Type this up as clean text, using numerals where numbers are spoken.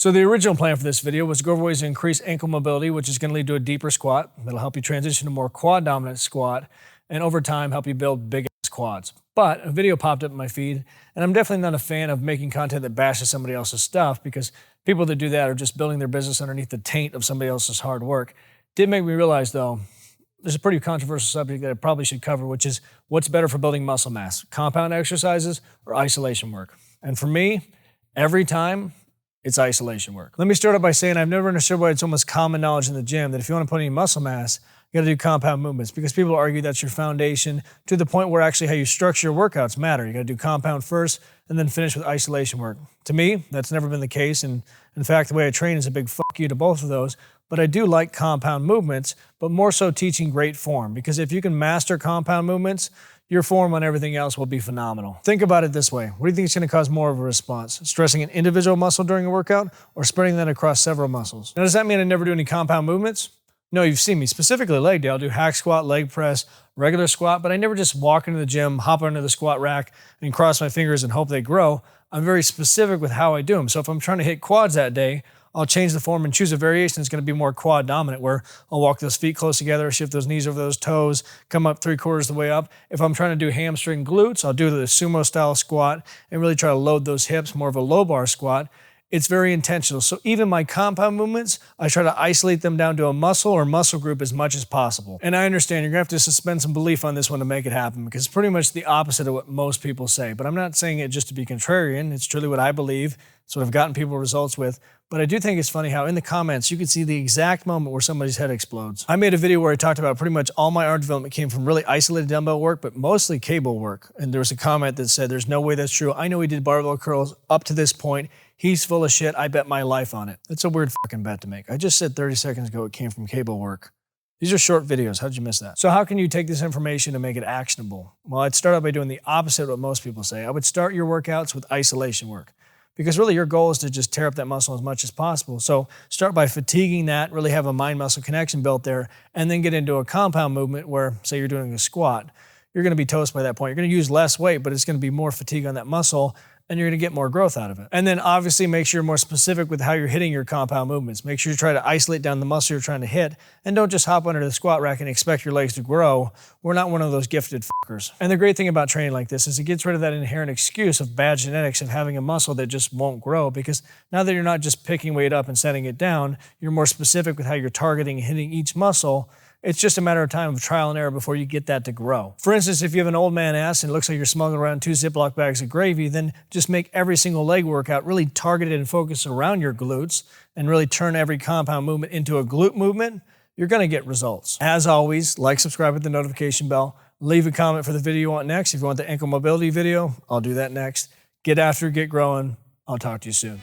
So the original plan for this video was to go over ways to increase ankle mobility, which is going to lead to a deeper squat. That'll help you transition to more quad dominant squat, and over time help you build big ass quads. But a video popped up in my feed, and I'm definitely not a fan of making content that bashes somebody else's stuff, because people that do that are just building their business underneath the taint of somebody else's hard work. Did make me realize though, there's a pretty controversial subject that I probably should cover, which is what's better for building muscle mass, compound exercises or isolation work? And for me, every time, it's isolation work. Let me start out by saying I've never understood why it's almost common knowledge in the gym that if you want to put any muscle mass, you gotta do compound movements, because people argue that's your foundation to the point where actually how you structure your workouts matter. You gotta do compound first and then finish with isolation work. To me, that's never been the case. And in fact, the way I train is a big fuck you to both of those. But I do like compound movements, but more so teaching great form, because if you can master compound movements, your form on everything else will be phenomenal. Think about it this way. What do you think is going to cause more of a response? Stressing an individual muscle during a workout or spreading that across several muscles? Now, does that mean I never do any compound movements? No, you've seen me, specifically leg day. I'll do hack squat, leg press, regular squat, but I never just walk into the gym, hop under the squat rack, and cross my fingers and hope they grow. I'm very specific with how I do them. So if I'm trying to hit quads that day, I'll change the form and choose a variation that's going to be more quad dominant, where I'll walk those feet close together, shift those knees over those toes, come up 3/4 the way up. If I'm trying to do hamstring glutes, I'll do the sumo style squat and really try to load those hips, more of a low bar squat. It's very intentional. So even my compound movements, I try to isolate them down to a muscle or muscle group as much as possible. And I understand you're gonna have to suspend some belief on this one to make it happen, because it's pretty much the opposite of what most people say. But I'm not saying it just to be contrarian. It's truly what I believe. It's what I've gotten people results with. But I do think it's funny how in the comments, you can see the exact moment where somebody's head explodes. I made a video where I talked about pretty much all my arm development came from really isolated dumbbell work, but mostly cable work. And there was a comment that said, there's no way that's true. I know he did barbell curls up to this point. He's full of shit. I bet my life on it. That's a weird fucking bet to make. I just said 30 seconds ago it came from cable work. These are short videos. How'd you miss that? So how can you take this information and make it actionable? Well, I'd start out by doing the opposite of what most people say. I would start your workouts with isolation work, because really your goal is to just tear up that muscle as much as possible. So start by fatiguing that, really have a mind-muscle connection built there, and then get into a compound movement where, say you're doing a squat, you're gonna be toast by that point. You're gonna use less weight, but it's gonna be more fatigue on that muscle, and you're gonna get more growth out of it. And then obviously make sure you're more specific with how you're hitting your compound movements. Make sure you try to isolate down the muscle you're trying to hit, and don't just hop under the squat rack and expect your legs to grow. We're not one of those gifted fuckers. And the great thing about training like this is it gets rid of that inherent excuse of bad genetics of having a muscle that just won't grow, because now that you're not just picking weight up and setting it down, you're more specific with how you're targeting and hitting each muscle. It's just a matter of time of trial and error before you get that to grow. For instance, if you have an old man ass and it looks like you're smuggling around 2 Ziploc bags of gravy, then just make every single leg workout really targeted and focused around your glutes, and really turn every compound movement into a glute movement. You're gonna get results. As always, like, subscribe, hit the notification bell, leave a comment for the video you want next. If you want the ankle mobility video, I'll do that next. Get after it, get growing. I'll talk to you soon.